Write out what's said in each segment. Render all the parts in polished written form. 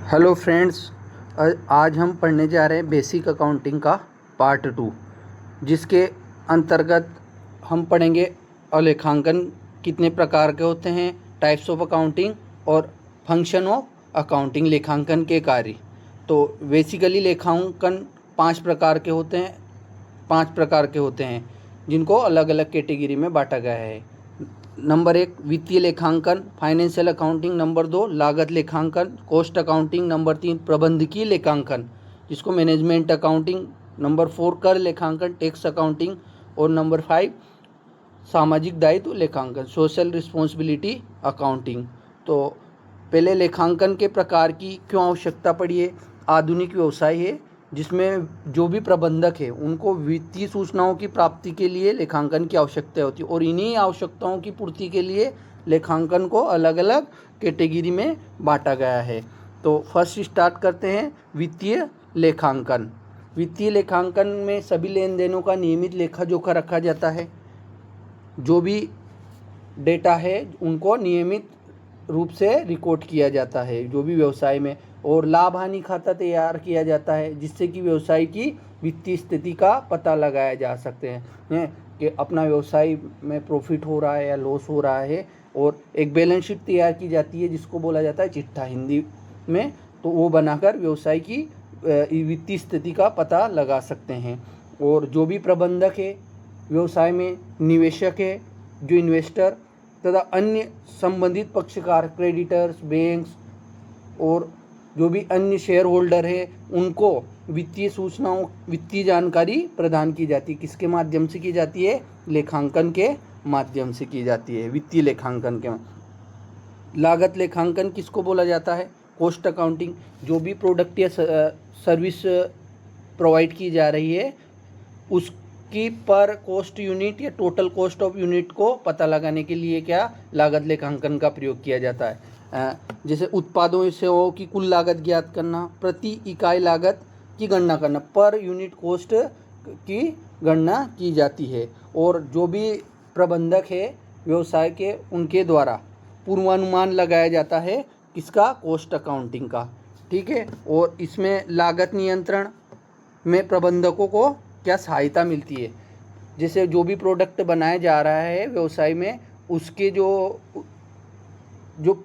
Hello friends, आज हम पढ़ने जा रहे हैं बेसिक अकाउंटिंग का पार्ट 2, जिसके अंतर्गत हम पढ़ेंगे अलेखांकन कितने प्रकार के होते हैं, टाइप्स ऑफ अकाउंटिंग और फंक्शन ऑफ अकाउंटिंग, लेखांकन के कार्य। तो बेसिकली लेखांकन पांच प्रकार के होते हैं जिनको अलग अलग कैटेगरी में बांटा गया है। नंबर 1 वित्तीय लेखांकन फाइनेंशियल अकाउंटिंग, नंबर 2 लागत लेखांकन कॉस्ट अकाउंटिंग, नंबर 3 प्रबंधकीय लेखांकन जिसको मैनेजमेंट अकाउंटिंग, नंबर 4 कर लेखांकन टैक्स अकाउंटिंग और नंबर 5 सामाजिक दायित्व लेखांकन सोशल रिस्पॉन्सिबिलिटी अकाउंटिंग। तो पहले लेखांकन के प्रकार की क्यों आवश्यकता पड़ी है। आधुनिक व्यवसाय है जिसमें जो भी प्रबंधक है उनको वित्तीय सूचनाओं की प्राप्ति के लिए लेखांकन की आवश्यकता होती है और इन्हीं आवश्यकताओं की पूर्ति के लिए लेखांकन को अलग अलग कैटेगरी में बांटा गया है। तो फर्स्ट स्टार्ट करते हैं वित्तीय लेखांकन। वित्तीय लेखांकन में सभी लेन देनों का नियमित लेखा जोखा रखा जाता है। जो भी डेटा है उनको नियमित रूप से रिकॉर्ड किया जाता है जो भी व्यवसाय में, और लाभ हानि खाता तैयार किया जाता है जिससे कि व्यवसाय की वित्तीय स्थिति का पता लगाया जा सकते हैं कि अपना व्यवसाय में प्रॉफिट हो रहा है या लॉस हो रहा है। और एक बैलेंस शीट तैयार की जाती है जिसको बोला जाता है चिट्ठा हिंदी में, तो वो बनाकर व्यवसाय की वित्तीय स्थिति का पता लगा सकते हैं। और जो भी प्रबंधक है व्यवसाय में, निवेशक है जो इन्वेस्टर, तथा अन्य संबंधित पक्षकार क्रेडिटर्स, बैंक्स और जो भी अन्य शेयर होल्डर है उनको वित्तीय सूचनाओं, वित्तीय जानकारी प्रदान की जाती है। किसके माध्यम से की जाती है? लेखांकन के माध्यम से की जाती है। वित्तीय लेखांकन के लागत लेखांकन किसको बोला जाता है? Cost accounting. जो भी प्रोडक्ट या सर्विस प्रोवाइड की जा रही है उसकी पर कॉस्ट यूनिट या टोटल कॉस्ट ऑफ यूनिट को पता लगाने के लिए क्या लागत लेखांकन का प्रयोग किया जाता है। जैसे उत्पादों सेवाओं की कुल लागत ज्ञात करना, प्रति इकाई लागत की गणना करना, पर यूनिट कॉस्ट की गणना की जाती है। और जो भी प्रबंधक है व्यवसाय के उनके द्वारा पूर्वानुमान लगाया जाता है किसका? कॉस्ट अकाउंटिंग का। ठीक है। और इसमें लागत नियंत्रण में प्रबंधकों को क्या सहायता मिलती है? जैसे जो भी प्रोडक्ट बनाया जा रहा है व्यवसाय में उसके जो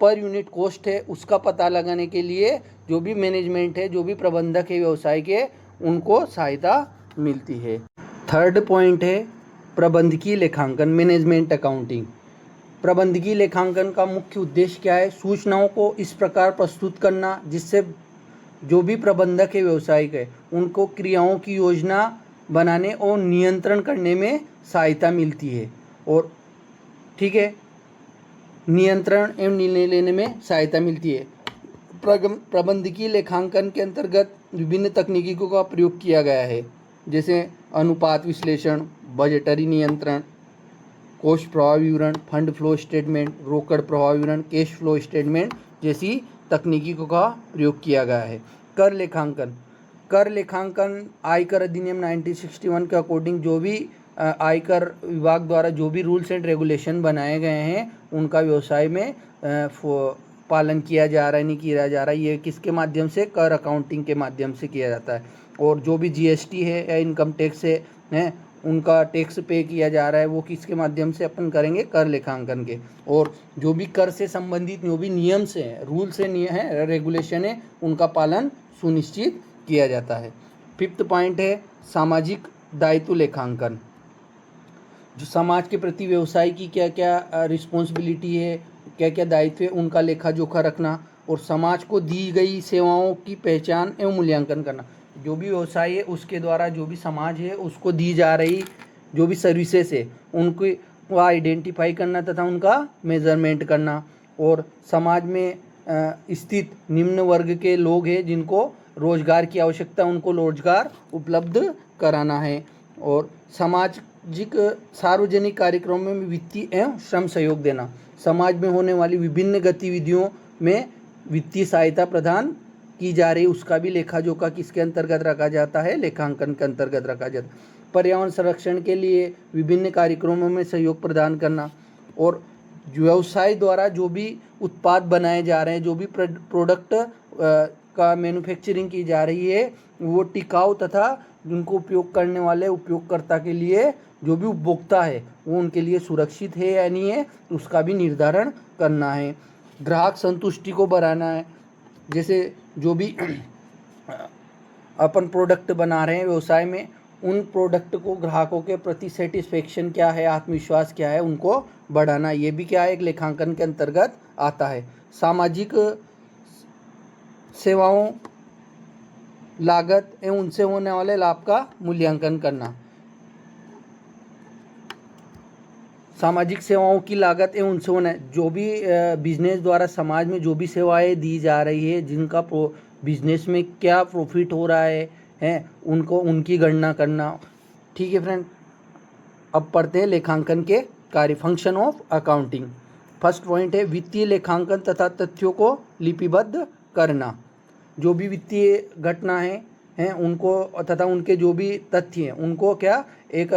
पर यूनिट कॉस्ट है उसका पता लगाने के लिए जो भी मैनेजमेंट है, जो भी प्रबंधक है व्यवसाय के, उनको सहायता मिलती है। थर्ड पॉइंट है प्रबंधकीय लेखांकन मैनेजमेंट अकाउंटिंग। प्रबंधकीय लेखांकन का मुख्य उद्देश्य क्या है? सूचनाओं को इस प्रकार प्रस्तुत करना जिससे जो भी प्रबंधक है व्यवसाय के उनको क्रियाओं की योजना बनाने और नियंत्रण करने में सहायता मिलती है। और ठीक है, नियंत्रण एवं निर्णय लेने में सहायता मिलती है। प्रबंधकीय लेखांकन के अंतर्गत विभिन्न तकनीकों का प्रयोग किया गया है, जैसे अनुपात विश्लेषण, बजटरी नियंत्रण, कोष प्रवाह विवरण, फंड फ्लो स्टेटमेंट, रोकड़ प्रवाह विवरण, कैश फ्लो स्टेटमेंट जैसी तकनीकों का प्रयोग किया गया है। कर लेखांकन। कर लेखांकन आयकर अधिनियम 1961 के अकॉर्डिंग जो भी आयकर विभाग द्वारा जो भी रूल्स एंड रेगुलेशन बनाए गए हैं उनका व्यवसाय में पालन किया जा रहा है, नहीं किया जा रहा है, ये किसके माध्यम से? कर अकाउंटिंग के माध्यम से किया जाता है। और जो भी जीएसटी है या इनकम टैक्स है उनका टैक्स पे किया जा रहा है वो किसके माध्यम से अपन करेंगे? कर लेखांकन के। और जो भी कर से संबंधित जो भी नियम से है, रूल से है, रेगुलेशन है, उनका पालन सुनिश्चित किया जाता है। फिफ्थ पॉइंट है सामाजिक दायित्व लेखांकन। जो समाज के प्रति व्यवसाय की क्या क्या रिस्पॉन्सिबिलिटी है, क्या क्या दायित्व है, उनका लेखा जोखा रखना और समाज को दी गई सेवाओं की पहचान एवं मूल्यांकन करना। जो भी व्यवसाय है उसके द्वारा जो भी समाज है उसको दी जा रही जो भी सर्विसेज है उनको आइडेंटिफाई करना तथा उनका मेजरमेंट करना। और समाज में स्थित निम्न वर्ग के लोग हैं जिनको रोजगार की आवश्यकता, उनको रोजगार उपलब्ध कराना है। और सामाजिक सार्वजनिक कार्यक्रमों में वित्तीय एवं श्रम सहयोग देना। समाज में होने वाली विभिन्न गतिविधियों में वित्तीय सहायता प्रदान की जा रही उसका भी लेखा जोखा किसके अंतर्गत रखा जाता है? लेखांकन के अंतर्गत रखा जाता है। पर्यावरण संरक्षण के लिए विभिन्न कार्यक्रमों में सहयोग प्रदान करना। और व्यवसाय द्वारा जो भी उत्पाद बनाए जा रहे हैं, जो भी प्रोडक्ट का मैन्युफैक्चरिंग की जा रही है वो टिकाऊ तथा उनको उपयोग करने वाले उपयोगकर्ता के लिए जो भी उपभोक्ता है वो उनके लिए सुरक्षित है या नहीं है उसका भी निर्धारण करना है। ग्राहक संतुष्टि को बढ़ाना है, जैसे जो भी अपन प्रोडक्ट बना रहे हैं व्यवसाय में उन प्रोडक्ट को ग्राहकों के प्रति सेटिस्फेक्शन क्या है, आत्मविश्वास क्या है, उनको बढ़ाना, ये भी क्या है एक लेखांकन के अंतर्गत आता है। सामाजिक सेवाओं, लागत एवं उनसे होने वाले लाभ का मूल्यांकन करना। सामाजिक सेवाओं की लागत एवं उनसे होने जो भी बिजनेस द्वारा समाज में जो भी सेवाएं दी जा रही है, जिनका बिजनेस में क्या प्रॉफिट हो रहा है उनको उनकी गणना करना। ठीक है फ्रेंड, अब पढ़ते हैं लेखांकन के कार्य, function of accounting. First point है वित्तीय लेखांकन तथा तथ्यों को लिपिबद्ध करना। जो भी वित्तीय घटना है उनको तथा उनके जो भी तथ्य हैं उनको क्या एक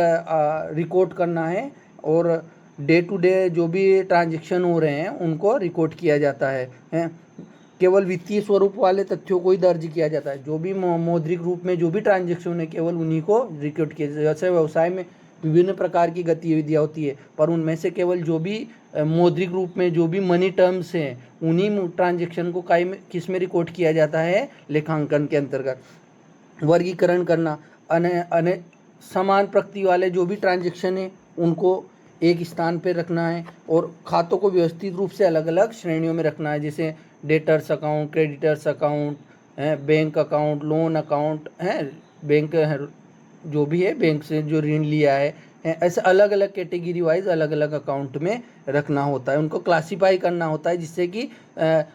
रिकॉर्ड करना है, और डे टू डे जो भी ट्रांजैक्शन हो रहे हैं उनको रिकॉर्ड किया जाता है। केवल वित्तीय स्वरूप वाले तथ्यों को ही दर्ज किया जाता है, जो भी मौद्रिक रूप में जो भी ट्रांजैक्शन है केवल उन्हीं को रिकॉर्ड किया जाता है। जैसे व्यवसाय में विभिन्न प्रकार की गतिविधियाँ होती है, पर उनमें से केवल जो भी मौद्रिक रूप में जो भी मनी टर्म्स हैं उन्हीं ट्रांजैक्शन को किस में रिकॉर्ड किया जाता है, लेखांकन के अंतर्गत। वर्गीकरण करना, समान प्रकृति वाले जो भी ट्रांजैक्शन है उनको एक स्थान पर रखना है, और खातों को व्यवस्थित रूप से अलग अलग श्रेणियों में रखना है, जैसे debtors account, creditors account, bank account, loan account है, बैंक जो भी है बैंक से जो ऋण लिया है, ऐसे अलग अलग कैटेगरी वाइज अलग अलग अकाउंट में रखना होता है, उनको क्लासीफाई करना होता है जिससे कि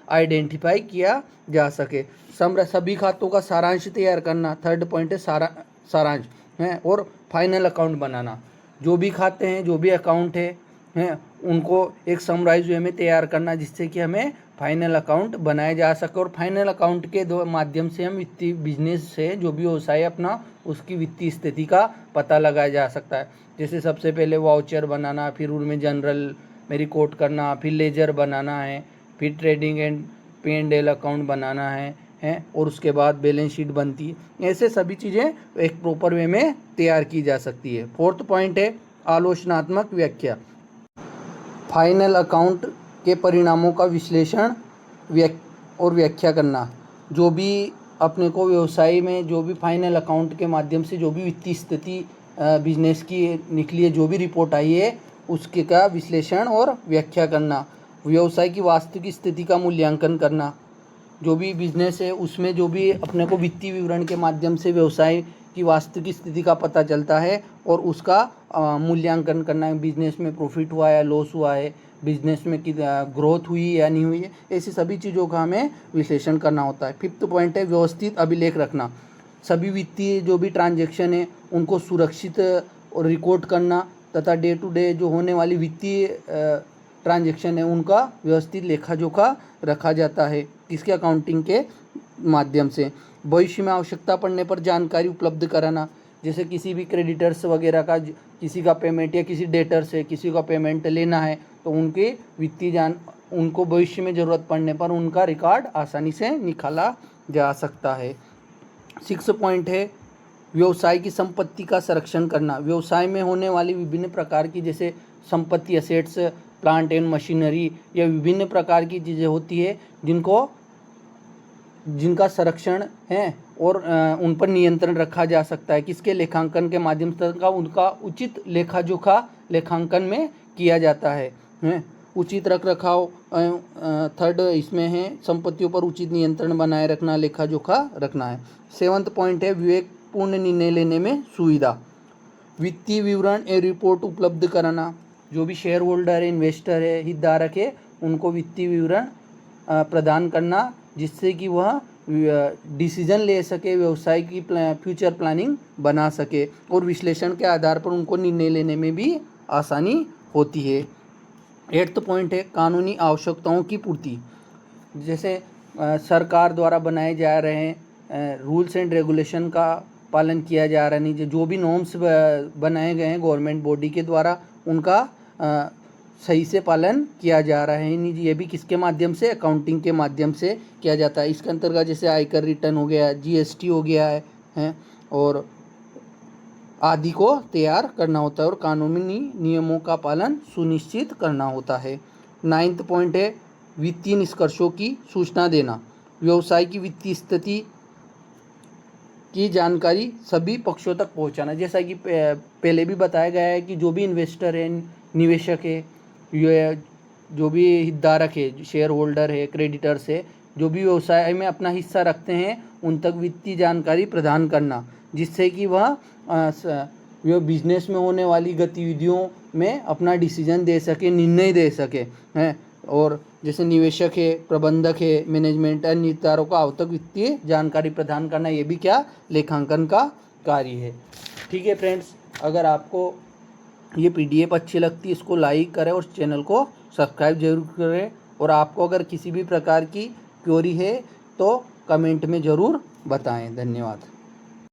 आइडेंटिफाई किया जा सके। सभी खातों का सारांश तैयार करना, थर्ड पॉइंट है सारांश है, और फाइनल अकाउंट बनाना। जो भी खाते हैं जो भी अकाउंट है उनको एक समराइज वे में तैयार करना जिससे कि हमें फाइनल अकाउंट बनाया जा सके, और फाइनल अकाउंट के दो माध्यम से हम वित्तीय बिजनेस से जो भी व्यवसाय अपना उसकी वित्तीय स्थिति का पता लगाया जा सकता है। जैसे सबसे पहले वाउचर बनाना, फिर उनमें जनरल में रिकॉर्ड करना, फिर लेजर बनाना है, फिर ट्रेडिंग एंड P&L अकाउंट बनाना है, और उसके बाद बैलेंस शीट बनती है। ऐसे सभी चीज़ें एक प्रॉपर वे में तैयार की जा सकती है। फोर्थ पॉइंट है आलोचनात्मक व्याख्या। फाइनल अकाउंट के परिणामों का विश्लेषण और व्याख्या करना। जो भी अपने को व्यवसाय में जो भी फाइनल अकाउंट के माध्यम से जो भी वित्तीय स्थिति बिजनेस की निकली है, जो भी रिपोर्ट आई है उसके का विश्लेषण और व्याख्या करना। व्यवसाय की वास्तविक स्थिति का मूल्यांकन करना। जो भी बिजनेस है उसमें जो भी अपने को वित्तीय विवरण के माध्यम से व्यवसाय की वास्तविक स्थिति का पता चलता है और उसका मूल्यांकन करना है। बिजनेस में प्रॉफिट हुआ है, लॉस हुआ है, बिजनेस में ग्रोथ हुई या नहीं हुई है, ऐसी सभी चीज़ों का हमें विश्लेषण करना होता है। फिफ्थ पॉइंट है व्यवस्थित अभिलेख रखना। सभी वित्तीय जो भी ट्रांजैक्शन है उनको सुरक्षित और रिकॉर्ड करना तथा डे टू डे जो होने वाली वित्तीय ट्रांजैक्शन है उनका व्यवस्थित लेखा जोखा रखा जाता है, किसके अकाउंटिंग के माध्यम से। भविष्य में आवश्यकता पड़ने पर जानकारी उपलब्ध कराना। जैसे किसी भी क्रेडिटर्स वगैरह का किसी का पेमेंट या किसी डेटर से किसी का पेमेंट लेना है तो उनके वित्तीय उनको भविष्य में ज़रूरत पड़ने पर उनका रिकॉर्ड आसानी से निकाला जा सकता है। 6 पॉइंट है व्यवसाय की संपत्ति का संरक्षण करना। व्यवसाय में होने वाली विभिन्न प्रकार की जैसे संपत्ति, असेट्स, प्लांट एंड मशीनरी या विभिन्न प्रकार की चीज़ें होती है जिनका संरक्षण है और उन पर नियंत्रण रखा जा सकता है, किसके लेखांकन के माध्यम से उनका उचित लेखा जोखा लेखांकन में किया जाता है। उचित रख रखाव थर्ड इसमें है संपत्तियों पर उचित नियंत्रण बनाए रखना, लेखा जोखा रखना है। 7th पॉइंट है विवेकपूर्ण निर्णय लेने में सुविधा। वित्तीय विवरण एवं रिपोर्ट उपलब्ध कराना। जो भी शेयर होल्डर है, इन्वेस्टर है, हितधारक है, उनको वित्तीय विवरण प्रदान करना जिससे कि वह डिसीजन ले सके, व्यवसाय की फ्यूचर प्लानिंग बना सके और विश्लेषण के आधार पर उनको निर्णय लेने में भी आसानी होती है। 8th पॉइंट है कानूनी आवश्यकताओं की पूर्ति। जैसे सरकार द्वारा बनाए जा रहे हैं रूल्स एंड रेगुलेशन का पालन किया जा रहा है, नहीं जो भी नॉर्म्स बनाए गए हैं गवर्नमेंट बॉडी के द्वारा उनका सही से पालन किया जा रहा है नहीं। ये भी किसके माध्यम से, अकाउंटिंग के माध्यम से किया जाता है। इसके अंतर्गत जैसे आयकर रिटर्न हो गया, जीएसटी हो गया है और आदि को तैयार करना होता है और कानूनी नियमों का पालन सुनिश्चित करना होता है। 9वां पॉइंट है वित्तीय निष्कर्षों की सूचना देना। व्यवसाय की वित्तीय स्थिति की जानकारी सभी पक्षों तक पहुंचाना। जैसा कि पहले भी बताया गया है कि जो भी इन्वेस्टर है, निवेशक है, जो भी हितधारक है, शेयर होल्डर है, क्रेडिटर्स है, जो भी व्यवसाय में अपना हिस्सा रखते हैं उन तक वित्तीय जानकारी प्रदान करना, जिससे कि वह बिजनेस में होने वाली गतिविधियों में अपना डिसीजन दे सके, निर्णय दे सके हैं। और जैसे निवेशक है, प्रबंधक है, मैनेजमेंट अन्य निर्धारकों को आवश्यक वित्तीय जानकारी प्रदान करना, ये भी क्या लेखांकन का कार्य है। ठीक है फ्रेंड्स, अगर आपको ये PDF अच्छी लगती है इसको लाइक करें और चैनल को सब्सक्राइब जरूर करें। और आपको अगर किसी भी प्रकार की क्वेरी है तो कमेंट में ज़रूर बताएं। धन्यवाद।